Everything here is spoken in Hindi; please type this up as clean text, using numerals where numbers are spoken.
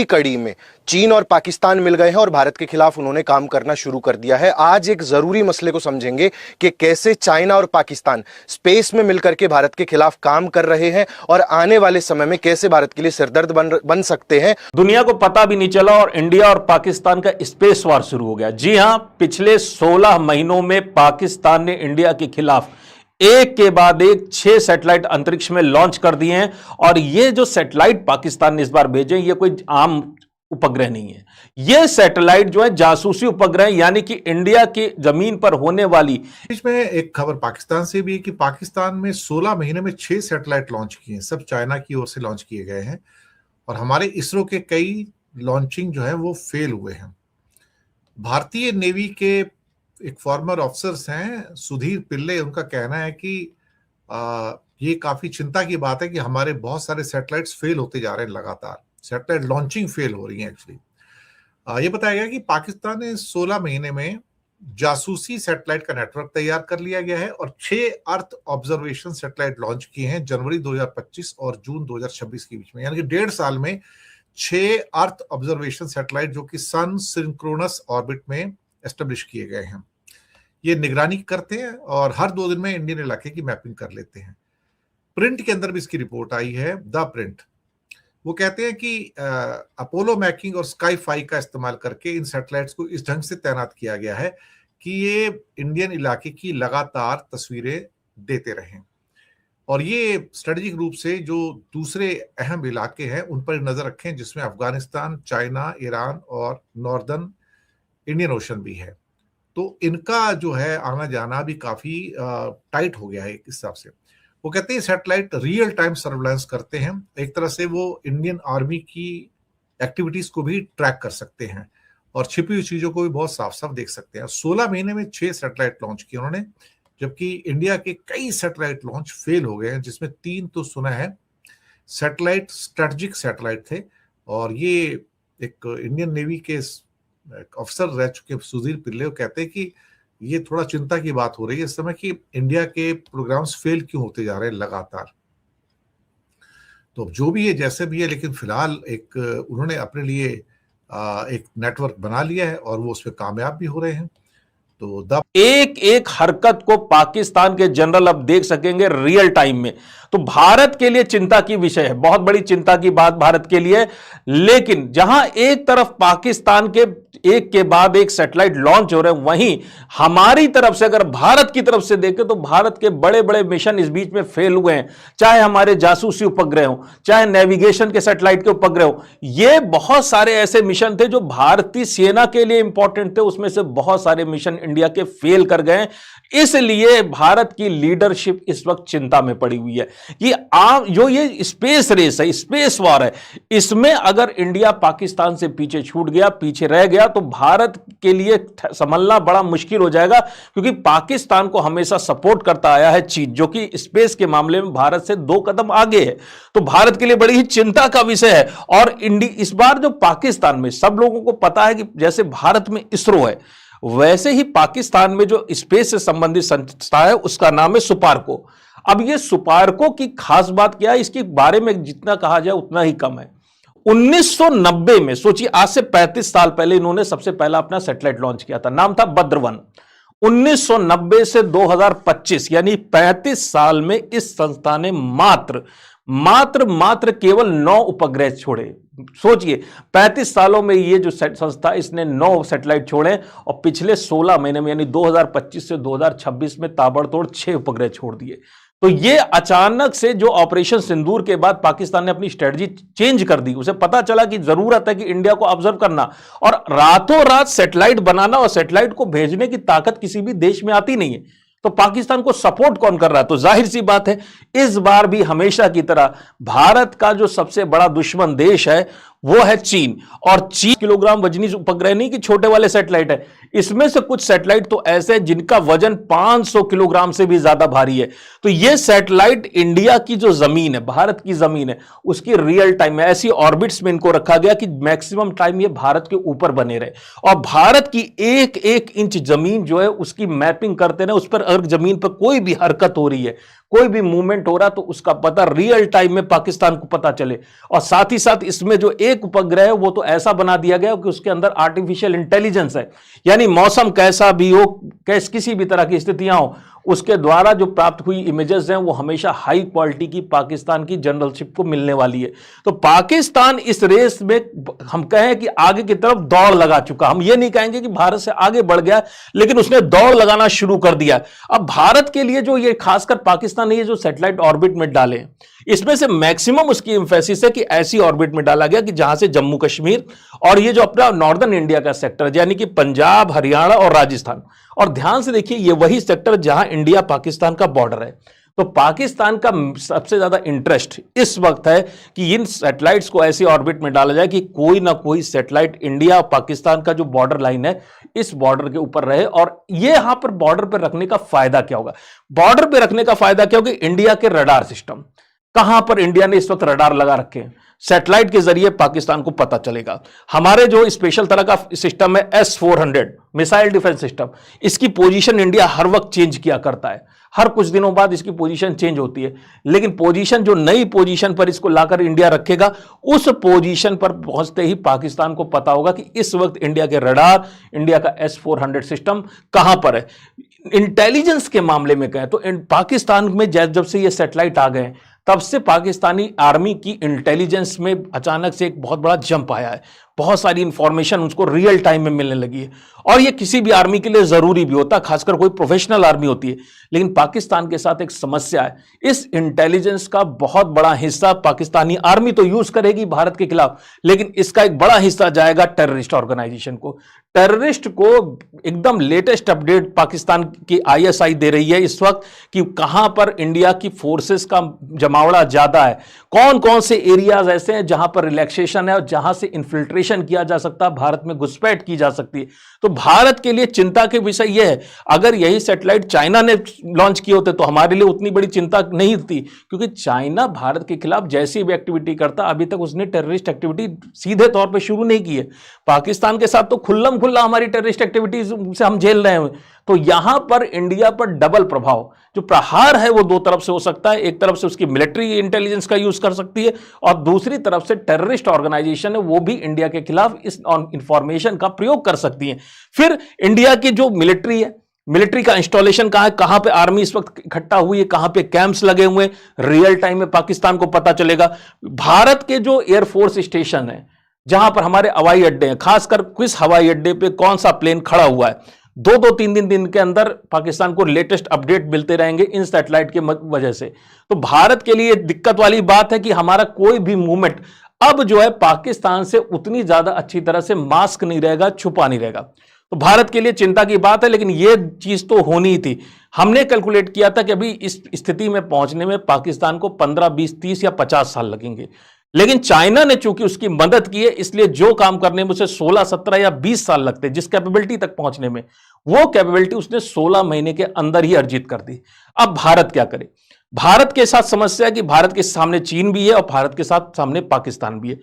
उल्टी कड़ी में चीन और पाकिस्तान मिल गए हैं और भारत के खिलाफ उन्होंने काम करना शुरू कर दिया है। आज एक जरूरी मसले को समझेंगे कि कैसे चाइना और पाकिस्तान स्पेस में मिलकर के भारत के खिलाफ काम कर रहे हैं और आने वाले समय में कैसे भारत के लिए सिरदर्द बन सकते हैं। दुनिया को पता भी नहीं चला और इंडिया और पाकिस्तान का स्पेस वॉर शुरू हो गया। जी हां, पिछले 16 महीनों में पाकिस्तान ने इंडिया के खिलाफ एक के बाद एक 6 सैटेलाइट अंतरिक्ष में लॉन्च कर दिए हैं। और ये जो सैटेलाइट पाकिस्तान ने इस बार भेजे, ये कोई आम उपग्रह नहीं है। ये सैटेलाइट जो है जासूसी उपग्रह, यानी कि इंडिया की जमीन पर होने वाली। बीच में एक खबर पाकिस्तान से भी है कि पाकिस्तान में 16 महीने में 6 सैटेलाइट लॉन्च किए हैं। सब चाइना की ओर से लॉन्च किए गए हैं और हमारे इसरो के कई लॉन्चिंग जो है वो फेल हुए हैं। भारतीय नेवी के एक फॉर्मर ऑफिसर्स हैं, सुधीर पिल्ले, उनका कहना है कि ये काफी चिंता की बात है कि हमारे बहुत सारे सैटेलाइट्स फेल होते जा रहे हैं। लगातार सैटेलाइट लॉन्चिंग फेल हो रही है। एक्चुअली ये बताया गया कि पाकिस्तान ने 16 महीने में जासूसी सैटेलाइट का नेटवर्क तैयार कर लिया गया है और 6 अर्थ ऑब्जर्वेशन सैटेलाइट लॉन्च किए हैं जनवरी 2025 और जून 2026 के बीच में। यानी कि 1.5 साल में 6 अर्थ ऑब्जर्वेशन सैटेलाइट जो कि सन सिंक्रोनस ऑर्बिट में एस्टेब्लिश किए गए हैं। ये निगरानी करते हैं और हर 2 दिन में इंडियन इलाके की मैपिंग कर लेते हैं। प्रिंट के अंदर भी इसकी रिपोर्ट आई है, द प्रिंट। वो कहते हैं कि अपोलो मैकिंग और स्काई 5 का इस्तेमाल करके इन सैटेलाइट्स को इस ढंग से तैनात किया गया है कि ये इंडियन इलाके की लगातार तस्वीरें देते रहें और ये स्ट्रेटेजिक रूप से जो दूसरे अहम इलाके हैं उन पर नजर रखें, जिसमें अफगानिस्तान, चाइना, ईरान और नॉर्दर्न इंडियन ओशन भी है। तो इनका जो है आना जाना भी काफी टाइट हो गया है एक हिसाब से। वो कहते हैं सैटेलाइट रियल टाइम सर्वेलेंस करते हैं। एक तरह से वो इंडियन आर्मी की एक्टिविटीज को भी ट्रैक कर सकते हैं और छिपी हुई चीजों को भी बहुत साफ साफ देख सकते हैं। 16 महीने में 6 सैटेलाइट लॉन्च किए उन्होंने, जबकि इंडिया के कई सैटेलाइट लॉन्च फेल हो गए हैं, जिसमें 3 तो सुना है सैटेलाइट स्ट्रेटेजिक सैटेलाइट थे। और ये एक इंडियन नेवी के अफसर रह चुके सुधीर पिल्ले कहते हैं कि ये थोड़ा चिंता की बात हो रही है इस समय कि इंडिया के प्रोग्राम्स फेल क्यों होते जा रहे हैं लगातार। तो जो भी है जैसे भी है, लेकिन फिलहाल एक उन्होंने अपने लिए एक नेटवर्क बना लिया है और वो उसमें कामयाब भी हो रहे हैं। तो एक एक हरकत को पाकिस्तान के जनरल अब देख सकेंगे रियल टाइम में। तो भारत के लिए चिंता की विषय है, बहुत बड़ी चिंता की बात भारत के लिए। लेकिन जहां एक तरफ पाकिस्तान के एक के बाद एक सैटेलाइट लॉन्च हो रहे हैं, वहीं हमारी तरफ से अगर भारत की तरफ से देखें तो भारत के बड़े बड़े मिशन इस बीच में फेल हुए हैं। चाहे हमारे जासूसी उपग्रह हो, चाहे नेविगेशन के सैटेलाइट के उपग्रह हो, ये बहुत सारे ऐसे मिशन थे जो भारतीय सेना के लिए इंपॉर्टेंट थे। उसमें से बहुत सारे मिशन इंडिया के फेल कर गए। इसलिए भारत की लीडरशिप इस वक्त चिंता में पड़ी हुई है कि आप जो ये स्पेस रेस है, स्पेस वॉर है, इसमें अगर इंडिया पाकिस्तान से पीछे छूट गया, पीछे रह गया, तो भारत के लिए संभलना बड़ा मुश्किल हो जाएगा। क्योंकि पाकिस्तान को हमेशा सपोर्ट करता आया है चीन, जो कि स्पेस के मामले में भारत से 2 कदम आगे है। तो भारत के लिए बड़ी ही चिंता का विषय है। और इस बार जो पाकिस्तान में, सब लोगों को पता है कि जैसे भारत में इसरो है, वैसे ही पाकिस्तान में जो स्पेस से संबंधित संस्था है उसका नाम है सुपार्को। अब ये सुपार्को की खास बात क्या है, इसके बारे में जितना कहा जाए उतना ही कम है। 1990 में, सोचिए आज से 35 साल पहले इन्होंने सबसे पहला अपना सैटेलाइट लॉन्च किया था, नाम था भद्र1। 1990 से 2025 यानी 35 साल में इस संस्था ने मात्र केवल 9 उपग्रह छोड़े। सोचिए 35 सालों में ये जो संस्था, इसने 9 सैटेलाइट छोड़े और पिछले 16 महीने में यानी 2025 से 2026 में ताबड़तोड़ 6 उपग्रह छोड़ दिए। तो ये अचानक से जो ऑपरेशन सिंदूर के बाद पाकिस्तान ने अपनी स्ट्रेटजी चेंज कर दी। उसे पता चला कि जरूरत है कि इंडिया को ऑब्जर्व करना, और रातों रात सैटेलाइट बनाना और सैटेलाइट को भेजने की ताकत किसी भी देश में आती नहीं है। तो पाकिस्तान को सपोर्ट कौन कर रहा है? तो जाहिर सी बात है इस बार भी हमेशा की तरह भारत का जो सबसे बड़ा दुश्मन देश है वो है चीन। और 3 किलोग्राम वजनी उपग्रह नहीं कि छोटे वाले सैटेलाइट है, इसमें से कुछ सैटेलाइट तो ऐसे हैं जिनका वजन 500 किलोग्राम से भी ज्यादा भारी है। तो ये सैटेलाइट इंडिया की जो जमीन है, भारत की जमीन है, उसकी रियल टाइम में ऐसी ऑर्बिट्स में इनको रखा गया कि मैक्सिमम टाइम ये भारत के ऊपर बने रहे और भारत की एक इंच जमीन जो है उसकी मैपिंग करते रहे। उस पर अगर जमीन पर कोई भी हरकत हो रही है, कोई भी मूवमेंट हो रहा तो उसका पता रियल टाइम में पाकिस्तान को पता चले। और साथ ही साथ इसमें जो एक उपग्रह है वो तो ऐसा बना दिया गया कि उसके अंदर आर्टिफिशियल इंटेलिजेंस है, यानी मौसम कैसा भी हो, किसी भी तरह की स्थितियां हो, उसके द्वारा जो प्राप्त हुई इमेजेस हैं वो हमेशा हाई क्वालिटी की पाकिस्तान की जनरलशिप को मिलने वाली है। तो पाकिस्तान इस रेस में हम कहें कि आगे की तरफ दौड़ लगा चुका, हम ये नहीं कहेंगे कि भारत से आगे बढ़ गया, लेकिन उसने दौड़ लगाना शुरू कर दिया। अब भारत के लिए जो ये खासकर पाकिस्तान ने ये जो सैटेलाइट ऑर्बिट में डाले, इसमें से मैक्सिमम उसकी एम्फेसिस है कि ऐसी ऑर्बिट में डाला गया कि जहां से जम्मू कश्मीर और ये जो अपना नॉर्दर्न इंडिया का सेक्टर यानी कि पंजाब, हरियाणा और राजस्थान, और ध्यान से देखिए ये वही सेक्टर जहां इंडिया पाकिस्तान का बॉर्डर है। तो पाकिस्तान का सबसे ज्यादा इंटरेस्ट इस वक्त है कि इन सैटेलाइट्स को ऐसी ऑर्बिट में डाला जाए कि कोई ना कोई सैटेलाइट इंडिया और पाकिस्तान का जो बॉर्डर लाइन है इस बॉर्डर के ऊपर रहे। और ये यहां पर बॉर्डर पर रखने का फायदा क्या होगा? बॉर्डर पर रखने का फायदा क्या होगा? इंडिया के रडार सिस्टम, कहां पर इंडिया ने इस वक्त रडार लगा रखे हैं, सैटेलाइट के जरिए पाकिस्तान को पता चलेगा। हमारे जो स्पेशल तरह का सिस्टम है S-400 मिसाइल डिफेंस सिस्टम, इसकी पोजीशन इंडिया हर वक्त चेंज किया करता है, हर कुछ दिनों बाद इसकी पोजीशन चेंज होती है, लेकिन पोजीशन जो नई पोजीशन पर इसको लाकर इंडिया रखेगा, उस पोजीशन पर पहुंचते ही पाकिस्तान को पता होगा कि इस वक्त इंडिया के रडार, इंडिया का S-400 सिस्टम कहां पर है। इंटेलिजेंस के मामले में कहें तो पाकिस्तान में जब से ये सैटेलाइट आ गए तब से पाकिस्तानी आर्मी की इंटेलिजेंस में अचानक से एक बहुत बड़ा जंप आया है, बहुत सारी इंफॉर्मेशन उसको रियल टाइम में मिलने लगी है। और ये किसी भी आर्मी के लिए जरूरी भी होता, खासकर कोई प्रोफेशनल आर्मी होती है। लेकिन पाकिस्तान के साथ एक समस्या है, इस इंटेलिजेंस का बहुत बड़ा हिस्सा पाकिस्तानी आर्मी तो यूज करेगी भारत के खिलाफ, लेकिन इसका एक बड़ा हिस्सा जाएगा टेररिस्ट ऑर्गेनाइजेशन को। टेररिस्ट को एकदम लेटेस्ट अपडेट पाकिस्तान की ISI दे रही है इस वक्त कि कहां पर इंडिया की फोर्सेस का जमावड़ा ज्यादा है, कौन कौन से एरियाज ऐसे हैं जहां पर रिलैक्सेशन है और जहां से इन्फिल्ट्रेशन किया जा सकता है, भारत में घुसपैठ की जा सकती है। तो भारत के लिए चिंता के विषय यह है, अगर यही सैटेलाइट चाइना ने लॉन्च किए होते तो हमारे लिए उतनी बड़ी चिंता नहीं थी, क्योंकि चाइना भारत के खिलाफ जैसी भी एक्टिविटी करता अभी तक उसने टेररिस्ट एक्टिविटी सीधे तौर पर शुरू नहीं की है। पाकिस्तान के साथ तो खुल्लम खुल्ला हमारी टेररिस्ट एक्टिविटीज से हम झेल रहे हैं। तो यहां पर इंडिया पर डबल प्रभाव, जो प्रहार है वो दो तरफ से हो सकता है, एक तरफ से उसकी मिलिट्री इंटेलिजेंस का यूज कर सकती है और दूसरी तरफ से टेररिस्ट ऑर्गेनाइजेशन है वो भी इंडिया के खिलाफ इस इंफॉर्मेशन का प्रयोग कर सकती है। फिर इंडिया की जो मिलिट्री है, मिलिट्री का इंस्टॉलेशन कहां है, कहां पे आर्मी इस वक्त इकट्ठा हुई है, कहां पे कैंप्स लगे हुए हैं, रियल टाइम में पाकिस्तान को पता चलेगा। भारत के जो एयरफोर्स स्टेशन है, जहां पर हमारे हवाई अड्डे हैं, खासकर किस हवाई अड्डे पे कौन सा प्लेन खड़ा हुआ है, दो तीन दिन के अंदर पाकिस्तान को लेटेस्ट अपडेट मिलते रहेंगे इन सैटेलाइट के वजह से। तो भारत के लिए दिक्कत वाली बात है कि हमारा कोई भी मूवमेंट अब जो है पाकिस्तान से उतनी ज्यादा अच्छी तरह से मास्क नहीं रहेगा, छुपा नहीं रहेगा। तो भारत के लिए चिंता की बात है, लेकिन यह चीज तो होनी थी। हमने कैलकुलेट किया था कि अभी इस स्थिति में पहुंचने में पाकिस्तान को 15, 20, 30 या 50 साल लगेंगे, लेकिन चाइना ने चूंकि उसकी मदद की है, इसलिए जो काम करने में उसे 16, 17 या 20 साल लगते, जिस कैपेबिलिटी तक पहुंचने में, वो कैपेबिलिटी उसने 16 महीने के अंदर ही अर्जित कर दी। अब भारत क्या करे? भारत के साथ समस्या है कि भारत के सामने चीन भी है और भारत के साथ सामने पाकिस्तान भी है।